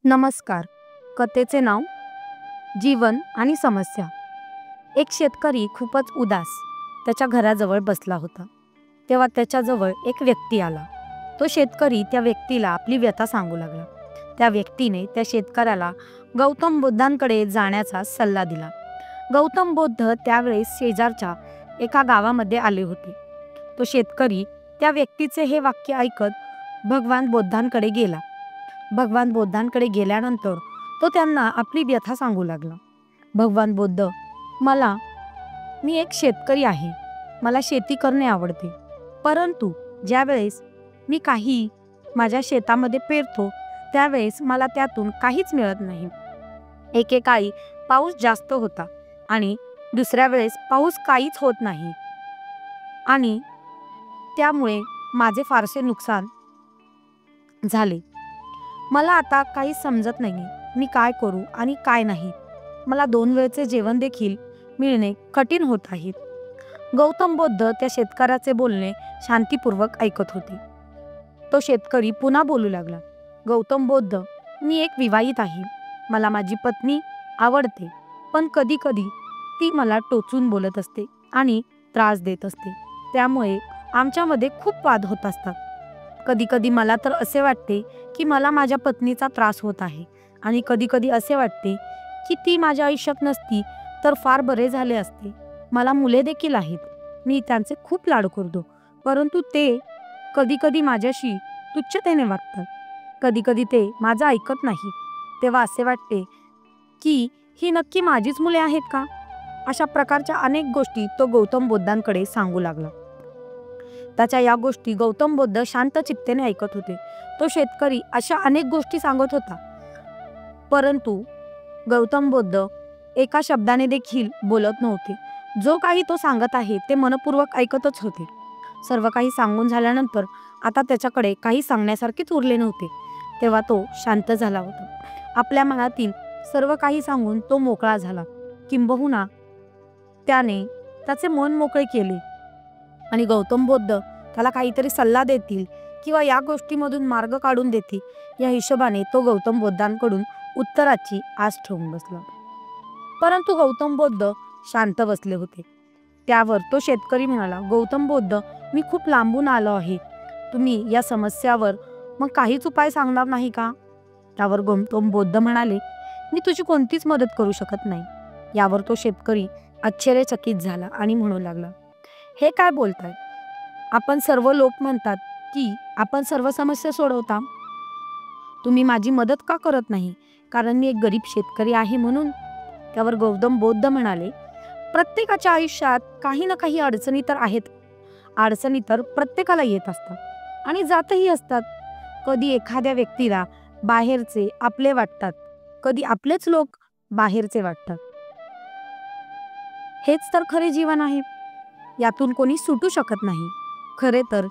नमस्कार. कथेचे नाव जीवन आणि समस्या. एक शेतकरी खूपच उदास त्याच्या घराजवळ बसला होता. तेव्हा त्याच्याजवळ एक व्यक्ती आला. तो शेतकरी त्या व्यक्तीला आपली व्यथा सांगू लागला. त्या व्यक्तीने त्या शेतकऱ्याला गौतम बुद्धांकडे जाण्याचा सल्ला दिला. गौतम बुद्ध त्यावेळेस शेजारच्या एका गावामध्ये आले होते. तो शेतकरी त्या व्यक्तीचे हे वाक्य ऐकत भगवान बुद्धांकडे गेला. भगवान बुद्धांकडे गेल्यानंतर तो त्यांना आपली व्यथा सांगू लागला. भगवान बुद्ध, मी एक शेतकरी आहे. मला शेती करणे आवडते. परंतु ज्यावेळेस मी काही माझ्या शेतामध्ये पेरतो त्यावेळेस मला त्यातून काहीच मिळत नाही. एकेकाळी पाऊस जास्त होता आणि दुसऱ्या वेळेस पाऊस काहीच होत नाही आणि त्यामुळे माझे फारसे नुकसान झाले. मला आता काही समजत नाही. मी काय करू आणि काय नाही. मला 2 वेळचे जेवण देखील मिळणे कठीण होत आहे. गौतम बुद्ध त्या शेतकऱ्याचे बोलणे शांतीपूर्वक ऐकत होते. तो शेतकरी पुन्हा बोलू लागला. गौतम बुद्ध, मी एक विवाहित आहे. मला माझी पत्नी आवडते, पण कधी कधी ती मला टोचून बोलत असते आणि त्रास देत असते. त्यामुळे आमच्यामध्ये खूप वाद होत असतात. कधी कधी मला तर असे वाटते की मला माझ्या पत्नीचा त्रास होत आहे आणि कधी कधी असे वाटते की ती माझ्या आयुष्यात नसती तर फार बरे झाले असते. मला मुले देखील आहेत. मी त्यांचे खूप लाड करतो, परंतु ते कधी कधी माझ्याशी तुच्छतेने वागतात. कधी कधी ते माझं ऐकत नाही. तेव्हा असे वाटते की ही नक्की माझीच मुले आहेत का? अशा प्रकारच्या अनेक गोष्टी तो गौतम बुद्धांकडे सांगू लागला. त्याच्या या गोष्टी गौतम बुद्ध शांत चित्तेने ऐकत होते. तो शेतकरी अशा अनेक गोष्टी सांगत होता, परंतु गौतम बुद्ध एका शब्दाने देखील बोलत नव्हते. जो काही तो सांगत आहे ते मनपूर्वक ऐकतच होते. सर्व काही सांगून झाल्यानंतर आता त्याच्याकडे काही सांगण्यासारखेच उरले नव्हते. तेव्हा तो शांत झाला होता. आपल्या मनातील सर्व काही सांगून तो मोकळा झाला. किंबहुना त्याने त्याचे मन मोकळे केले आणि गौतम बुद्ध त्याला काहीतरी सल्ला देतील किंवा या गोष्टीमधून मार्ग काढून देतील या हिशोबाने तो गौतम बुद्धांकडून उत्तराची आस ठेवून बसला. परंतु गौतम बुद्ध शांत बसले होते. त्यावर तो शेतकरी म्हणाला, गौतम बुद्ध, मी खूप लांबून आलो आहे. तुम्ही या समस्यावर मग काहीच उपाय सांगणार नाही का? त्यावर गौतम बुद्ध म्हणाले, मी तुझी कोणतीच मदत करू शकत नाही. यावर तो शेतकरी आश्चर्यचकित झाला आणि म्हणू लागला, हे काय बोलताय? आपण सर्व लोक म्हणतात की आपण सर्व समस्या सोडवता. तुम्ही माझी मदत का करत नाही? कारण मी एक गरीब शेतकरी आहे म्हणून? त्यावर गौतम बुद्ध म्हणाले, प्रत्येकाच्या आयुष्यात काही ना काही अडचणी तर आहेत. अडचणी तर प्रत्येकाला येत असतात आणि जातही असतात. कधी एखाद्या व्यक्तीला बाहेरचे आपले वाटतात, कधी आपलेच लोक बाहेरचे वाटतात. हेच तर खरे जीवन आहे. यातून कोणी सुटू शकत नाही. खरे तर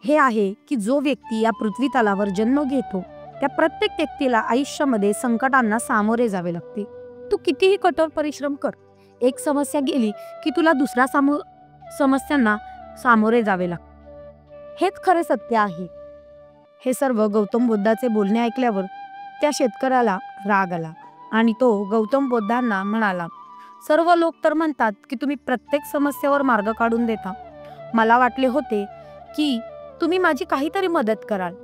हे आहे की जो व्यक्ती या पृथ्वी तलावर जन्म घेतो त्या प्रत्येक व्यक्तीला आयुष्यामध्ये संकटांना सामोरे जावे लागते. तू कितीही कठोर परिश्रम कर, एक समस्या गेली की तुला दुसऱ्या समस्यांना सामोरे जावे लागते. हेच खरे सत्य आहे. हे सर्व गौतम बुद्धाचे बोलणे ऐकल्यावर त्या शेतकऱ्याला राग आला आणि तो गौतम बुद्धांना म्हणाला, सर्व लोक तर म्हणतात की तुम्ही प्रत्येक समस्येवर मार्ग काढून देता. मला वाटले होते की तुम्ही माझी काहीतरी मदत कराल.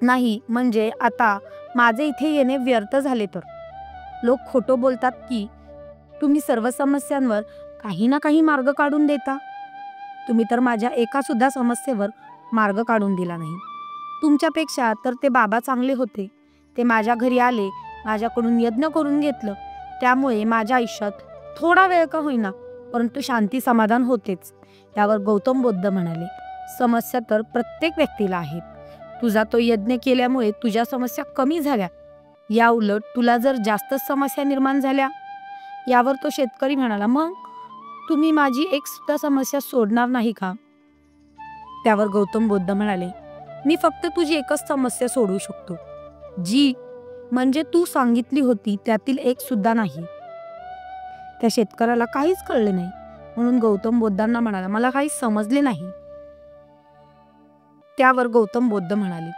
नाही म्हणजे आता माझे इथे येणे व्यर्थ झाले तर. लोक खोटं बोलतात की तुम्ही सर्व समस्यांवर काही ना काही मार्ग काढून देता. तुम्ही तर माझ्या एका सुद्धा समस्येवर मार्ग काढून दिला नाही. तुमच्यापेक्षा तर ते बाबा चांगले होते. ते माझ्या घरी आले, माझ्याकडून यज्ञ करून घेतलं. त्यामुळे माझ्या आयुष्यात थोडा वेळ का होईना परंतु शांती समाधान होतेच. त्यावर गौतम बुद्ध म्हणाले, समस्या तर प्रत्येक व्यक्तीला आहेत. तुझा तो यज्ञ केल्यामुळे तुझ्या समस्या कमी झाल्या. या उलट तुला जर जास्त समस्या निर्माण झाल्या. यावर तो शेतकरी म्हणाला, मग तुम्ही माझी एक सुद्धा समस्या सोडणार नाही का? त्यावर गौतम बुद्ध म्हणाले, मी फक्त तुझी एकच समस्या सोडवू शकतो, जी म्हणजे तू सांगितली होती त्यातील एक सुद्धा नाही. त्या शेतकऱ्याला काहीच कळले नाही म्हणून गौतम बुद्धांना म्हणाला, मला काही समजले नाही. त्यावर गौतम बुद्ध म्हणाले,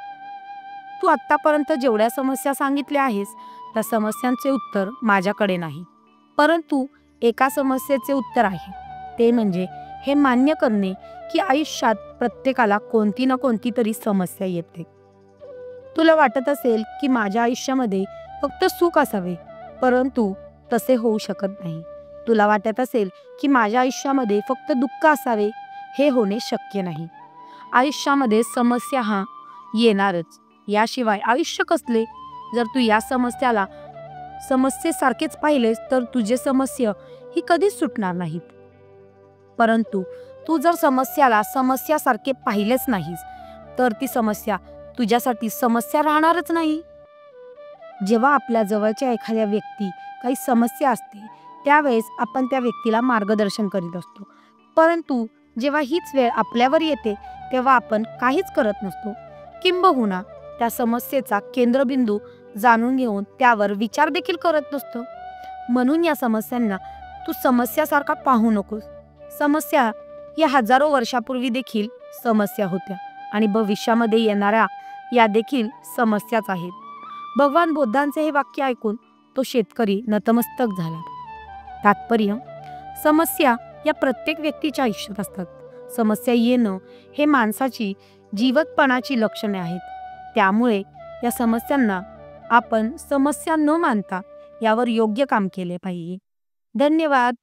तू आत्तापर्यंत जेवढ्या समस्या सांगितल्या आहेस त्या समस्यांचे उत्तर माझ्याकडे नाही, परंतु एका समस्येचे उत्तर आहे. ते म्हणजे हे मान्य करणे की आयुष्यात प्रत्येकाला कोणती ना कोणती तरी समस्या येते. तुला वाटत असेल की माझ्या आयुष्यामध्ये फक्त सुख असावे, परंतु तसे होऊ शकत नाही. तुला वाटत असेल की माझ्या आयुष्यामध्ये फक्त दुःख असावे, हे होणे शक्य नाही. आयुष्यामध्ये समस्या हा येणारच, याशिवाय आयुष्य कसले? जर तू या समस्येसारखेच पाहिलेस तर तुझे समस्या ही कधीच सुटणार नाहीत. परंतु तू जर समस्याला समस्यासारखे पाहिलेच नाहीस तर ती समस्या तुझ्यासाठी समस्या राहणारच नाही. जेव्हा आपल्या जवळच्या एखाद्या व्यक्ती काही समस्या असते त्यावेळेस आपण त्या व्यक्तीला मार्गदर्शन करीत असतो, परंतु जेव्हा हीच वेळ आपल्यावर येते तेव्हा आपण काहीच करत नसतो, किंबहुना त्या समस्येचा केंद्रबिंदू जाणून घेऊन त्यावर विचार देखील करत नसतो. म्हणून या समस्यांना तू समस्यासारखा पाहू नकोस. समस्या या हजारो वर्षापूर्वी देखील समस्या होत्या आणि भविष्यामध्ये येणाऱ्या या देखील समस्याच आहेत. भगवान बुद्धांचे हे वाक्य ऐकून तो शेतकरी नतमस्तक झाला. तात्पर्य: समस्या या प्रत्येक व्यक्तीच्या आयुष्यात असतात. समस्या येणं हे माणसाची जीवतपणाची लक्षणे आहेत. त्यामुळे या समस्यांना आपण समस्या न मानता यावर योग्य काम केले पाहिजे. धन्यवाद.